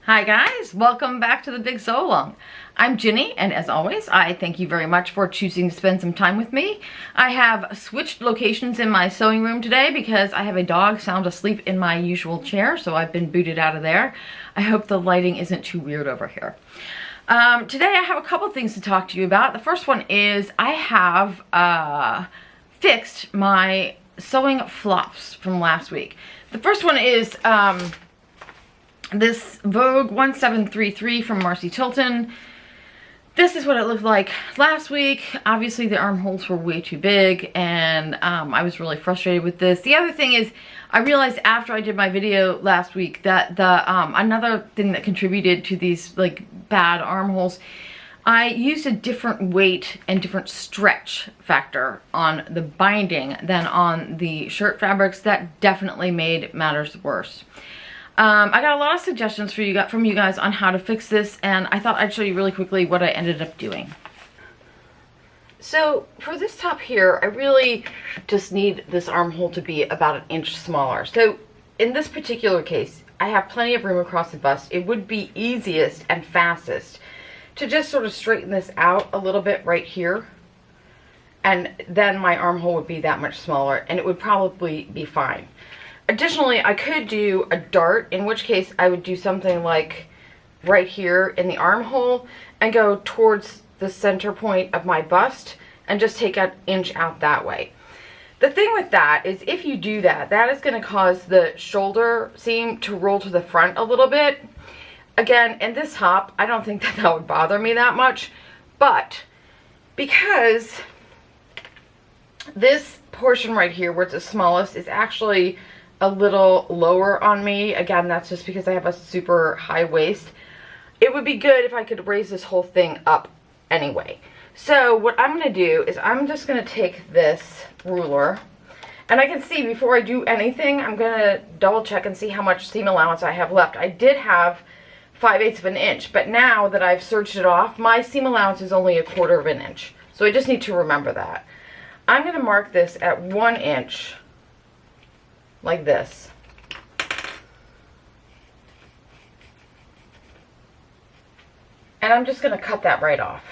Hi guys, welcome back to the Big Sew Along. I'm Ginny, and as always, I thank you very much for choosing to spend some time with me. I have switched locations in my sewing room today because I have a dog sound asleep in my usual chair, so I've been booted out of there. I hope the lighting isn't too weird over here. Today I have a couple things to talk to you about. The first one is I have fixed my sewing flops from last week. The first one is this Vogue 1733 from Marcy Tilton. This is what it looked like last week. Obviously the armholes were way too big, and I was really frustrated with this. The other thing is, I realized after I did my video last week that the another thing that contributed to these like bad armholes, I used a different weight and different stretch factor on the binding than on the shirt fabrics. That definitely made matters worse. I got a lot of suggestions from you guys on how to fix this, and I thought I'd show you really quickly what I ended up doing. So for this top here, I really just need this armhole to be about an inch smaller. So in this particular case, I have plenty of room across the bust. It would be easiest and fastest to just sort of straighten this out a little bit right here, and then my armhole would be that much smaller, and it would probably be fine. Additionally, I could do a dart, in which case I would do something like right here in the armhole and go towards the center point of my bust and just take an inch out that way. The thing with that is, if you do that, that is going to cause the shoulder seam to roll to the front a little bit. Again, in this top, I don't think that that would bother me that much, but because this portion right here where it's the smallest is actually a little lower on me, again, that's just because I have a super high waist, it would be good if I could raise this whole thing up anyway. So what I'm going to do is I'm just going to take this ruler, and I can see before I do anything, I'm going to double check and see how much seam allowance I have left. I did have 5/8 of an inch, but now that I've serged it off, my seam allowance is only 1/4 of an inch. So I just need to remember that. I'm going to mark this at 1 inch, like this. And I'm just going to cut that right off.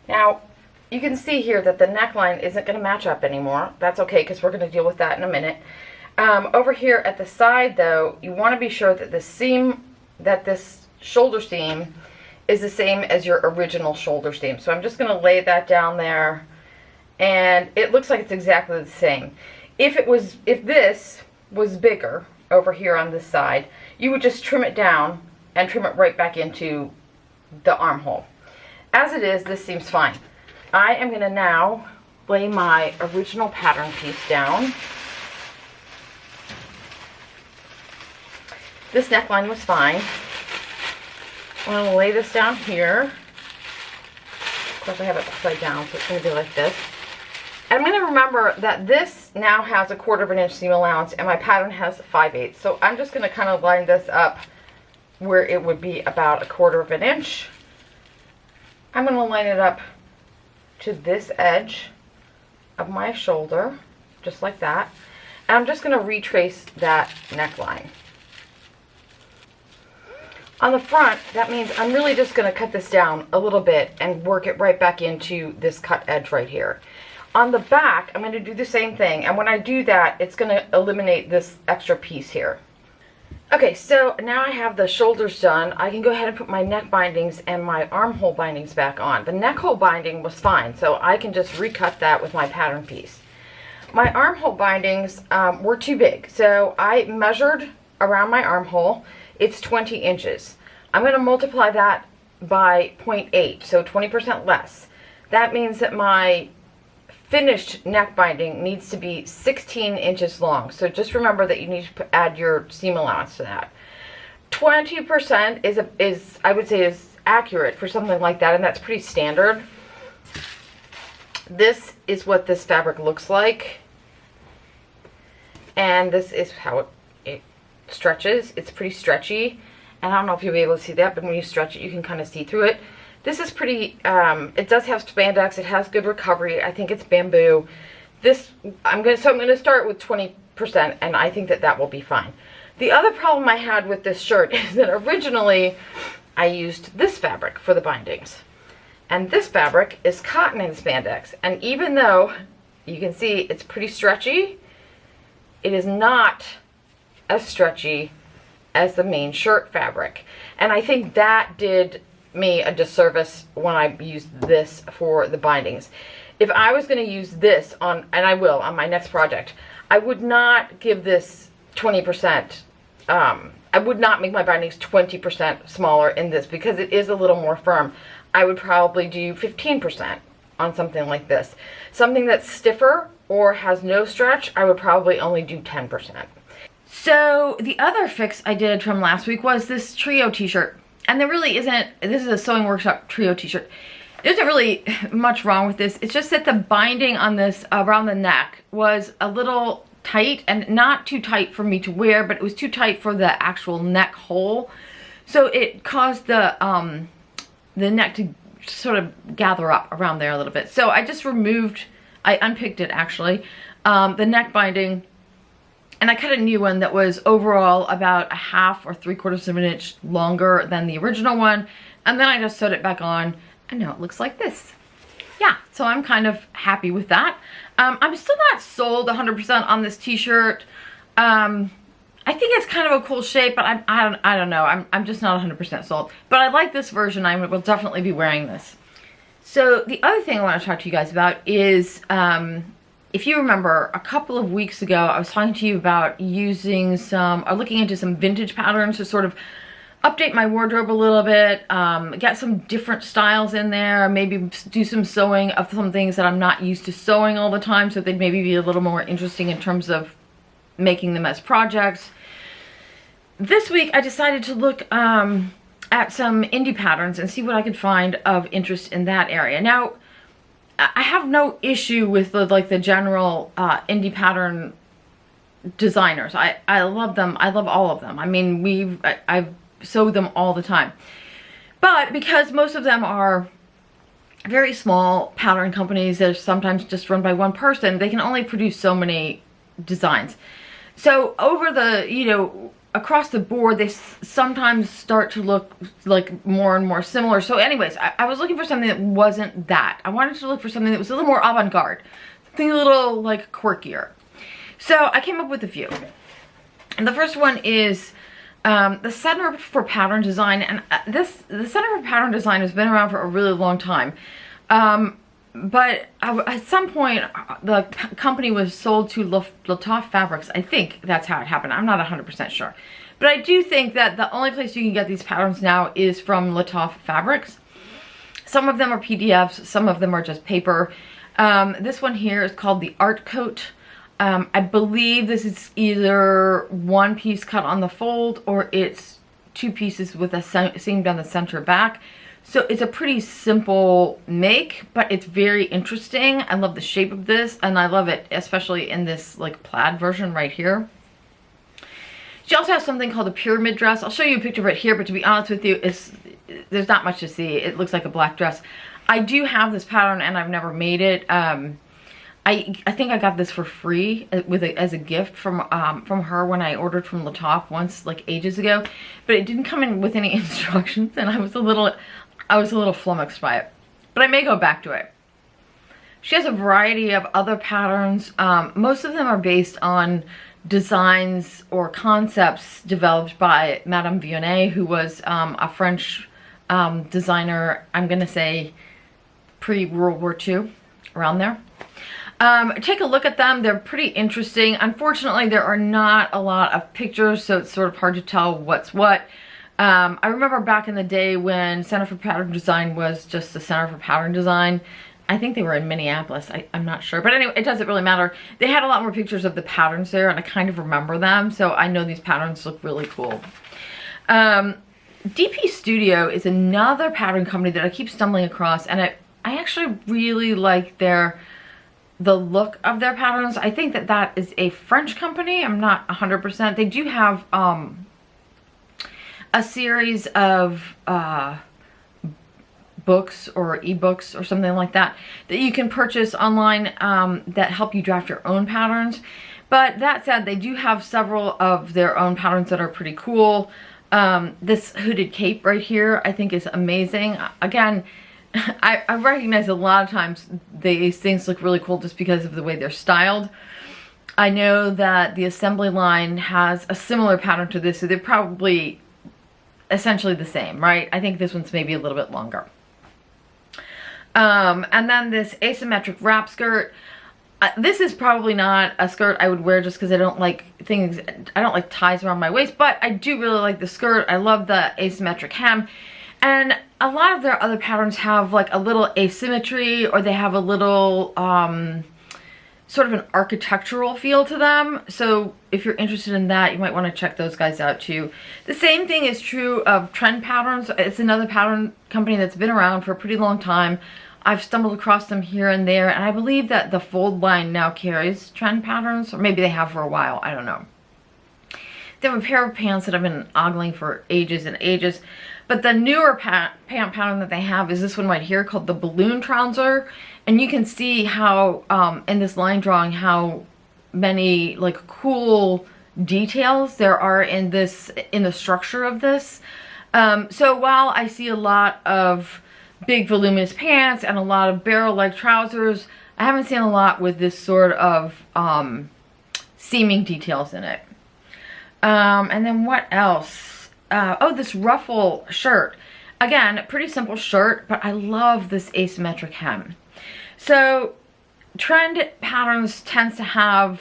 Now, you can see here that the neckline isn't going to match up anymore. That's okay, because we're going to deal with that in a minute. Over here at the side, though, you want to be sure that the seam, that this shoulder seam is the same as your original shoulder seam. So I'm just going to lay that down there, and it looks like it's exactly the same. If this was bigger over here on this side, you would just trim it down and trim it right back into the armhole. As it is, this seems fine. I am going to now lay my original pattern piece down. This neckline was fine. I'm going to lay this down here. Of course, I have it upside down, so it's going to be like this. And I'm going to remember that this now has 1/4 of an inch seam allowance, and my pattern has 5/8. So I'm just going to kind of line this up where it would be about 1/4 of an inch. I'm going to line it up to this edge of my shoulder, just like that. And I'm just going to retrace that neckline. On the front, that means I'm really just going to cut this down a little bit and work it right back into this cut edge right here. On the back, I'm going to do the same thing, and when I do that, it's going to eliminate this extra piece here. Okay, so now I have the shoulders done. I can go ahead and put my neck bindings and my armhole bindings back on. The neck hole binding was fine, so I can just recut that with my pattern piece. My armhole bindings were too big, so I measured around my armhole. It's 20 inches. I'm going to multiply that by 0.8, so 20% less. That means that my finished neck binding needs to be 16 inches long. So just remember that you need to add your seam allowance to that. 20% is I would say is accurate for something like that, and that's pretty standard. This is what this fabric looks like, and this is how it stretches. It's pretty stretchy, And I don't know if you'll be able to see that, but when you stretch it, you can kind of see through it. This is pretty, it does have spandex. It has good recovery. I think it's bamboo. This, I'm going to start with 20%, and I think that that will be fine. The other problem I had with this shirt is that originally I used this fabric for the bindings. And this fabric is cotton and spandex. And even though you can see it's pretty stretchy, it is not as stretchy as the main shirt fabric. And I think that did me a disservice when I used this for the bindings. If I was going to use this on, and I will on my next project, I would not give this 20%. I would not make my bindings 20% smaller in this because it is a little more firm. I would probably do 15% on something like this. Something that's stiffer or has no stretch, I would probably only do 10%. So the other fix I did from last week was this trio t-shirt. And there really isn't, this is a sewing workshop trio t-shirt. There isn't really much wrong with this. It's just that the binding on this around the neck was a little tight, and not too tight for me to wear, but it was too tight for the actual neck hole. So it caused the neck to sort of gather up around there a little bit. So I just removed, I unpicked it actually, the neck binding, and I cut a new one that was overall about 1/2 or 3/4 of an inch longer than the original one. And then I just sewed it back on, and now it looks like this. Yeah, so I'm kind of happy with that. I'm still not sold 100% on this t-shirt. I think it's kind of a cool shape, but I don't know. I'm just not 100% sold. But I like this version. I will definitely be wearing this. So the other thing I want to talk to you guys about is, if you remember, a couple of weeks ago, I was talking to you about using some, or looking into some vintage patterns to sort of update my wardrobe a little bit, get some different styles in there, maybe do some sewing of some things that I'm not used to sewing all the time, so they'd maybe be a little more interesting in terms of making them as projects. This week I decided to look at some indie patterns and see what I could find of interest in that area. Now, I have no issue with the general indie pattern designers. I love them. I love all of them. I mean, I've sew them all the time. But because most of them are very small pattern companies that are sometimes just run by one person, they can only produce so many designs. So over the, you know, across the board, they sometimes start to look like more and more similar. So anyways, I was looking for something that wasn't that. I wanted to look for something that was a little more avant-garde, something a little like quirkier. So I came up with a few. And the first one is the Center for Pattern Design, and the Center for Pattern Design has been around for a really long time. But at some point, the company was sold to Latoff Fabrics. I think that's how it happened. I'm not 100% sure. But I do think that the only place you can get these patterns now is from Latoff Fabrics. Some of them are PDFs, some of them are just paper. This one here is called the Art Coat. I believe this is either one piece cut on the fold or it's two pieces with a seam down the center back. So it's a pretty simple make, but it's very interesting. I love the shape of this, and I love it, especially in this like plaid version right here. She also has something called a pyramid dress. I'll show you a picture of it here, but to be honest with you, there's not much to see. It looks like a black dress. I do have this pattern and I've never made it. I think I got this for free as a gift from her when I ordered from Latoff once, like ages ago, but it didn't come in with any instructions, and I was a little flummoxed by it. But I may go back to it. She has a variety of other patterns. Most of them are based on designs or concepts developed by Madame Vionnet, who was a French designer. I'm gonna say pre-World War II, around there. Take a look at them. They're pretty interesting. Unfortunately, there are not a lot of pictures, so it's sort of hard to tell what's what. I remember back in the day when Center for Pattern Design was just the Center for Pattern Design. I think they were in Minneapolis. I'm not sure. But anyway, it doesn't really matter. They had a lot more pictures of the patterns there, and I kind of remember them, so I know these patterns look really cool. DP Studio is another pattern company that I keep stumbling across, and I actually really like the look of their patterns. I think that is a French company. I'm not 100%. They do have a series of books or ebooks or something like that that you can purchase online that help you draft your own patterns. But that said, they do have several of their own patterns that are pretty cool. This hooded cape right here I think is amazing. Again, I recognize a lot of times these things look really cool just because of the way they're styled. I know that the assembly line has a similar pattern to this, so they're probably essentially the same, right? I think this one's maybe a little bit longer. And then this asymmetric wrap skirt. This is probably not a skirt I would wear just because I don't like things, I don't like ties around my waist, but I do really like the skirt. I love the asymmetric hem. And a lot of their other patterns have like a little asymmetry, or they have a little sort of an architectural feel to them. So if you're interested in that, you might want to check those guys out too. The same thing is true of Trend Patterns. It's another pattern company that's been around for a pretty long time. I've stumbled across them here and there, and I believe that the Fold line now carries Trend Patterns, or maybe they have for a while, I don't know. They have a pair of pants that I've been ogling for ages and ages, but the newer pant pattern that they have is this one right here called the Balloon Trouser, and you can see how, in this line drawing, how many like cool details there are in this, in the structure of this. So while I see a lot of big voluminous pants and a lot of barrel-like trousers, I haven't seen a lot with this sort of seaming details in it. And then what else? Oh, this ruffle shirt. Again, pretty simple shirt, but I love this asymmetric hem. So Trend Patterns tends to have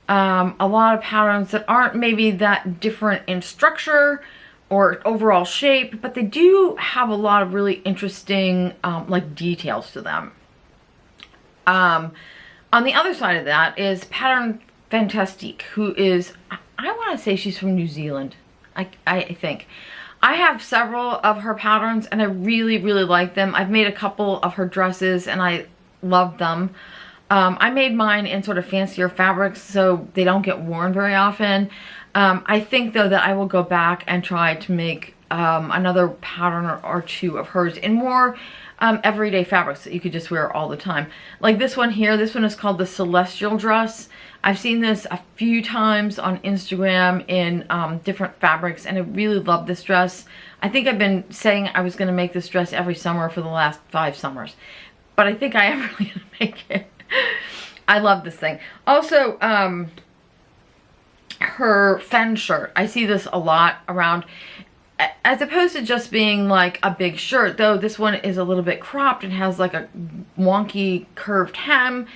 a lot of patterns that aren't maybe that different in structure or overall shape, but they do have a lot of really interesting like details to them. On the other side of that is Pattern Fantastique, who is, I want to say she's from New Zealand, I think. I have several of her patterns and I really, really like them. I've made a couple of her dresses and I love them. I made mine in sort of fancier fabrics so they don't get worn very often. I think though that I will go back and try to make another pattern or two of hers in more everyday fabrics that you could just wear all the time. Like this one here, this one is called the Celestial Dress. I've seen this a few times on Instagram in different fabrics, and I really love this dress. I think I've been saying I was going to make this dress every summer for the last 5 summers, but I think I am really going to make it. I love this thing. Also, her Fen shirt. I see this a lot around, as opposed to just being like a big shirt, though this one is a little bit cropped and has like a wonky curved hem.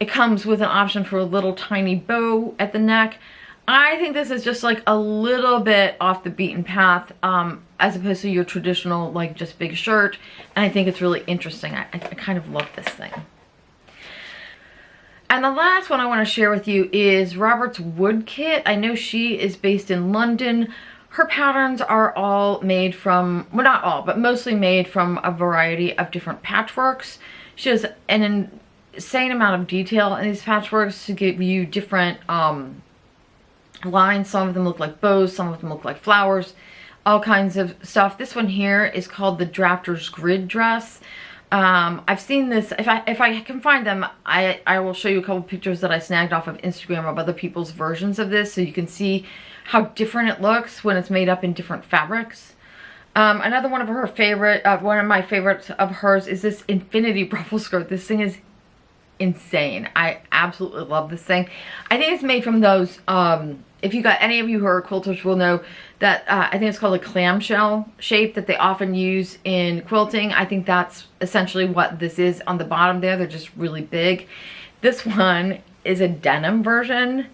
It comes with an option for a little tiny bow at the neck. I think this is just like a little bit off the beaten path, as opposed to your traditional like just big shirt, and I think it's really interesting. I kind of love this thing. And the last one I want to share with you is Robert's Wood Kit. I know she is based in London. Her patterns are all made from, well, not all, but mostly made from a variety of different patchworks. She has an insane amount of detail in these patchworks to give you different lines. Some of them look like bows, some of them look like flowers, all kinds of stuff. This one here is called the Drafter's Grid Dress. I've seen this, if I can find them, I will show you a couple pictures that I snagged off of Instagram of other people's versions of this so you can see how different it looks when it's made up in different fabrics. Another one of her favorite, one of my favorites of hers is this infinity ruffle skirt. This thing is insane. I absolutely love this thing. I think it's made from those, if you got any of you who are quilters will know that I think it's called a clamshell shape that they often use in quilting. I think that's essentially what this is on the bottom there. They're just really big. This one is a denim version.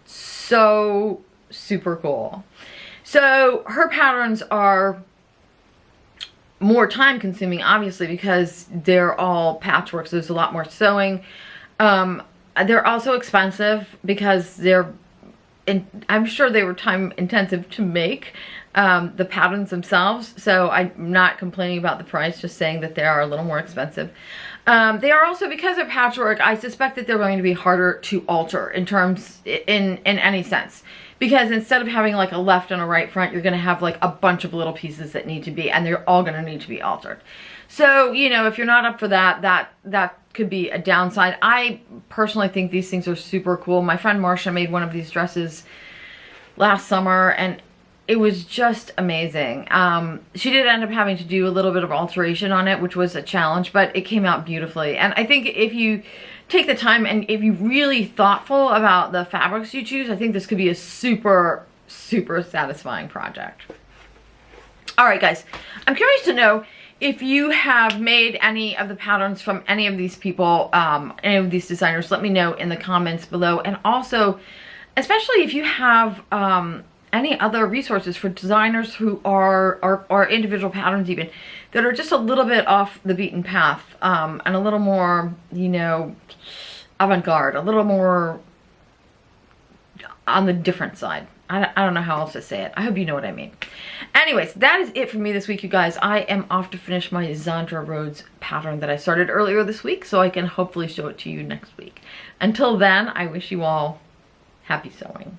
So super cool. So her patterns are more time consuming, obviously, because they're all patchwork, so there's a lot more sewing. They're also expensive because they're, I'm sure they were time intensive to make, the patterns themselves, so I'm not complaining about the price, just saying that they are a little more expensive. They are also, because they're patchwork, I suspect that they're going to be harder to alter in any sense. Because instead of having like a left and a right front, you're going to have like a bunch of little pieces that need to be, and they're all going to need to be altered. So, you know, if you're not up for that, that could be a downside. I personally think these things are super cool. My friend Marcia made one of these dresses last summer, and it was just amazing. She did end up having to do a little bit of alteration on it, which was a challenge, but it came out beautifully. And I think if you take the time and if you're really thoughtful about the fabrics you choose, I think this could be a super, super satisfying project. All right, guys, I'm curious to know if you have made any of the patterns from any of these people, any of these designers. Let me know in the comments below. And also, especially if you have any other resources for designers who are individual patterns even, that are just a little bit off the beaten path, and a little more, you know, avant-garde, a little more on the different side. I don't know how else to say it. I hope you know what I mean. Anyways, that is it for me this week, you guys. I am off to finish my Zandra Rhodes pattern that I started earlier this week, so I can hopefully show it to you next week. Until then, I wish you all happy sewing.